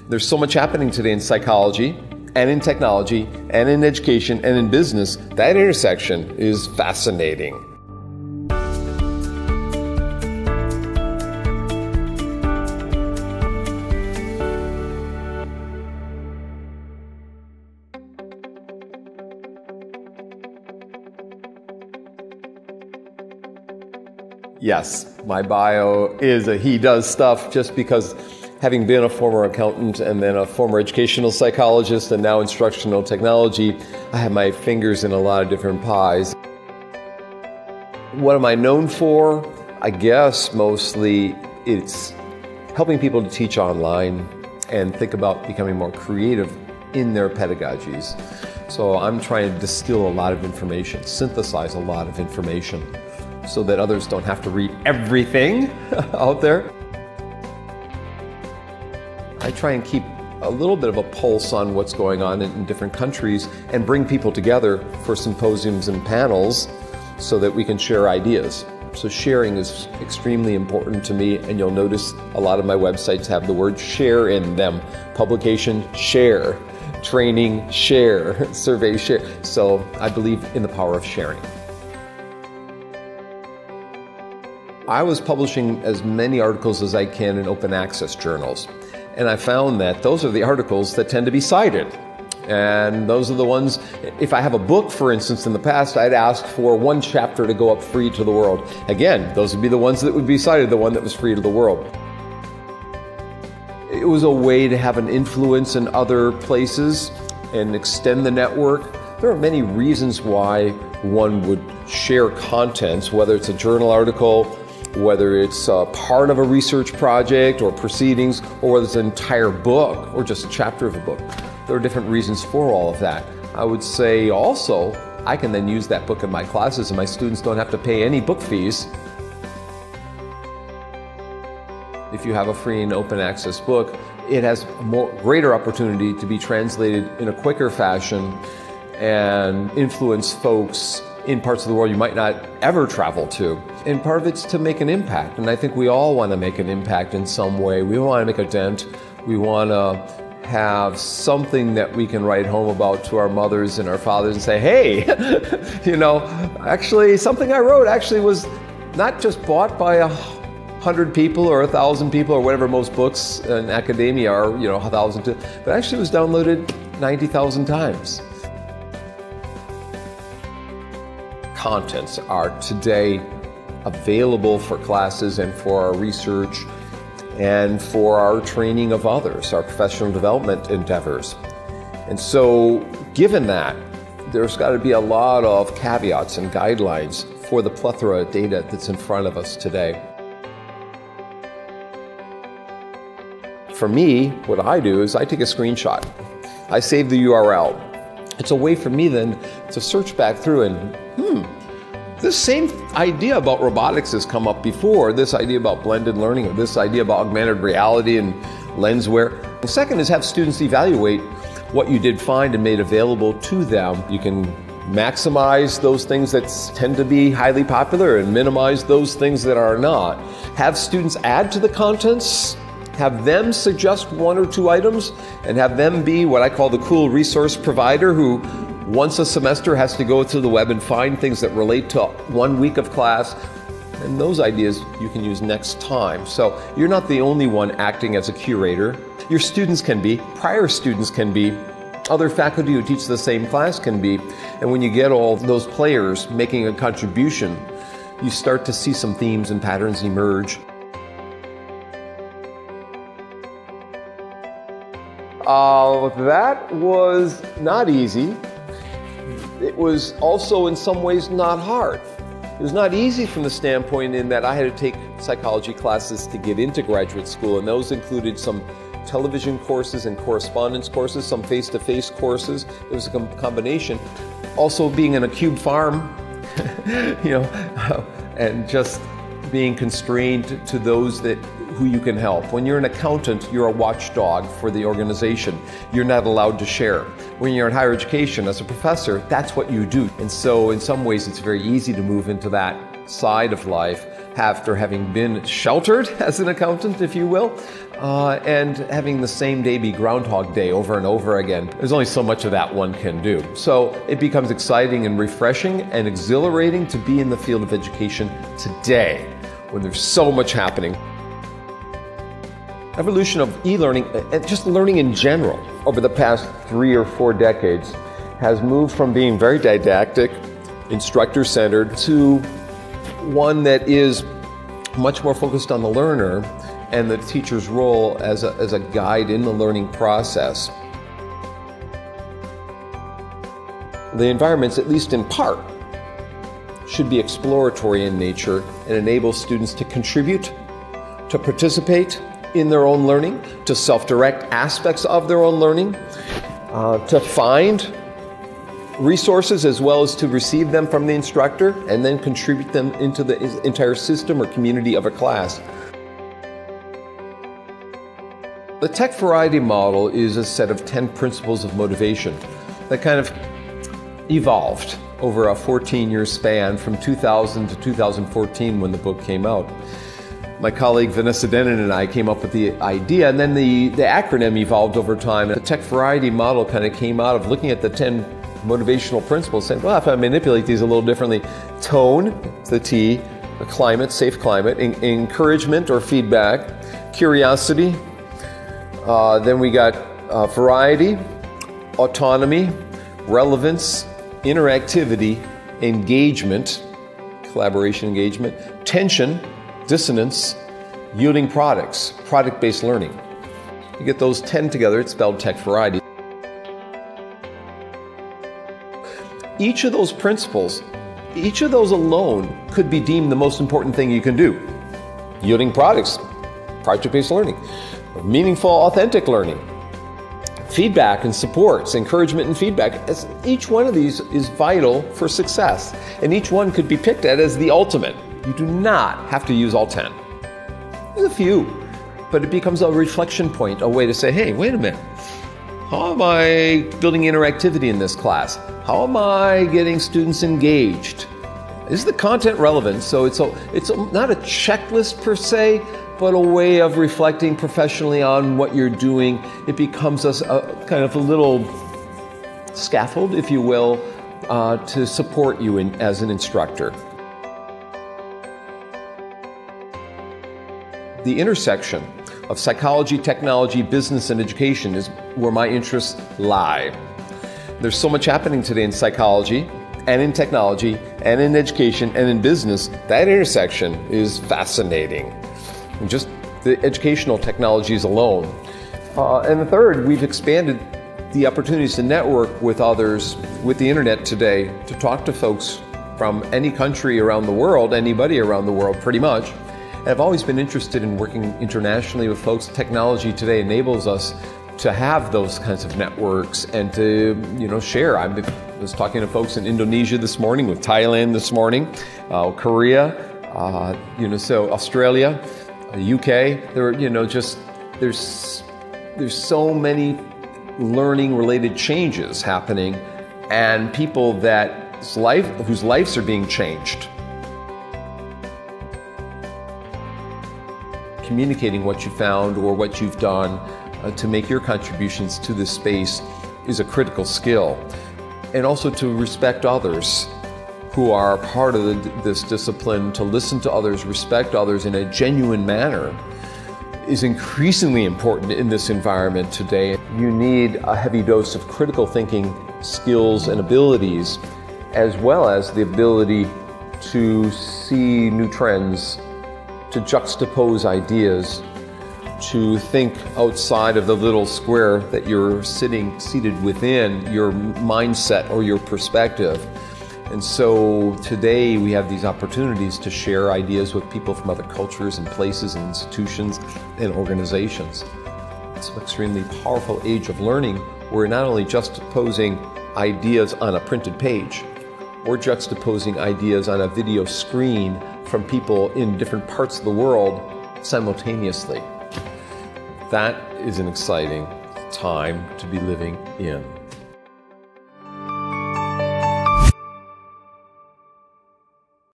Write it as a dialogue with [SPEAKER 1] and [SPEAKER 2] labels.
[SPEAKER 1] There's so much happening today in psychology and in technology and in education and in business. That intersection is fascinating. Yes, my bio is a he does stuff just because having been a former accountant and then a former educational psychologist and now instructional technology, I have my fingers in a lot of different pies. What am I known for? I guess mostly it's helping people to teach online and think about becoming more creative in their pedagogies. So I'm trying to distill a lot of information, synthesize a lot of information, so that others don't have to read everything out there. I try and keep a little bit of a pulse on what's going on in different countries and bring people together for symposiums and panels so that we can share ideas. So sharing is extremely important to me, and you'll notice a lot of my websites have the word share in them. Publication, share. Training, share. Survey, share. So I believe in the power of sharing. I was publishing as many articles as I can in open access journals. And I found that those are the articles that tend to be cited. And those are the ones, if I have a book, for instance, in the past, I'd ask for one chapter to go up free to the world. Again, those would be the ones that would be cited, the one that was free to the world. It was a way to have an influence in other places and extend the network. There are many reasons why one would share contents, whether it's a journal article, whether it's a part of a research project or proceedings, or whether it's an entire book or just a chapter of a book. There are different reasons for all of that. I would say also, I can then use that book in my classes and my students don't have to pay any book fees. If you have a free and open access book, it has a greater opportunity to be translated in a quicker fashion and influence folks in parts of the world you might not ever travel to. And part of it's to make an impact. And I think we all want to make an impact in some way. We want to make a dent. We want to have something that we can write home about to our mothers and our fathers and say, hey, you know, actually something I wrote actually was not just bought by 100 people or 1,000 people or whatever most books in academia are, you know, 1,000, but actually was downloaded 90,000 times. Contents are today available for classes and for our research and for our training of others, our professional development endeavors. And so, given that, there's got to be a lot of caveats and guidelines for the plethora of data that's in front of us today. For me, what I do is I take a screenshot. I save the URL. It's a way for me then to search back through and, this same idea about robotics has come up before, this idea about blended learning, or this idea about augmented reality and lenswear. The second is have students evaluate what you did find and made available to them. You can maximize those things that tend to be highly popular and minimize those things that are not. Have students add to the contents, have them suggest one or two items, and have them be what I call the cool resource provider who once a semester has to go to the web and find things that relate to 1 week of class, and those ideas you can use next time. So you're not the only one acting as a curator. Your students can be, prior students can be, other faculty who teach the same class can be, and when you get all those players making a contribution, you start to see some themes and patterns emerge. That was not easy. It was also in some ways not hard. It was not easy from the standpoint in that I had to take psychology classes to get into graduate school, and those included some television courses and correspondence courses, some face-to-face courses. It was a combination. Also being in a cube farm, you know, and just being constrained to those who you can help. When you're an accountant, you're a watchdog for the organization. You're not allowed to share. When you're in higher education as a professor, that's what you do. And so in some ways it's very easy to move into that side of life. after having been sheltered as an accountant, if you will, and having the same day be Groundhog Day over and over again. There's only so much of that one can do. So it becomes exciting and refreshing and exhilarating to be in the field of education today when there's so much happening. Evolution of e-learning, and just learning in general, over the past 3 or 4 decades has moved from being very didactic, instructor-centered, to one that is much more focused on the learner and the teacher's role as a guide in the learning process. The environments, at least in part, should be exploratory in nature and enable students to contribute, to participate in their own learning, to self-direct aspects of their own learning, to find resources as well as to receive them from the instructor and then contribute them into the entire system or community of a class. The Tech Variety model is a set of 10 principles of motivation that kind of evolved over a 14-year span from 2000 to 2014 when the book came out. My colleague Vanessa Denon and I came up with the idea, and then the acronym evolved over time. The Tech Variety model kind of came out of looking at the 10 motivational principles, saying, well, if I manipulate these a little differently, tone, the T, the climate, safe climate, encouragement or feedback, curiosity, then we got variety, autonomy, relevance, interactivity, engagement, collaboration engagement, tension, dissonance, yielding products, product-based learning. You get those 10 together, it's spelled Tech Variety. Each of those principles, each of those alone could be deemed the most important thing you can do. Yielding products, project-based learning, meaningful, authentic learning, feedback and supports, encouragement and feedback. Each one of these is vital for success, and each one could be picked at as the ultimate. You do not have to use all 10. There's a few, but it becomes a reflection point, a way to say, hey, wait a minute. How am I building interactivity in this class? How am I getting students engaged? Is the content relevant? So it's not a checklist per se, but a way of reflecting professionally on what you're doing. It becomes a kind of a little scaffold, if you will, to support you as an instructor. The intersection of psychology, technology, business, and education is where my interests lie. There's so much happening today in psychology, and in technology, and in education, and in business. That intersection is fascinating. And just the educational technologies alone. And the third, we've expanded the opportunities to network with others with the internet today, to talk to folks from any country around the world, anybody around the world pretty much. And I've always been interested in working internationally with folks. Technology today enables us to have those kinds of networks and to, share. I was talking to folks in Indonesia this morning, with Thailand this morning, Korea, so Australia, UK. There's so many learning-related changes happening, and people whose lives are being changed. Communicating what you found or what you've done to make your contributions to this space is a critical skill. And also to respect others who are part of this discipline, to listen to others, respect others in a genuine manner, is increasingly important in this environment today. You need a heavy dose of critical thinking skills and abilities, as well as the ability to see new trends, to juxtapose ideas, to think outside of the little square that you're seated within, your mindset or your perspective. And so today we have these opportunities to share ideas with people from other cultures and places and institutions and organizations. It's an extremely powerful age of learning. We're not only juxtaposing ideas on a printed page, we're juxtaposing ideas on a video screen from people in different parts of the world simultaneously. That is an exciting time to be living in.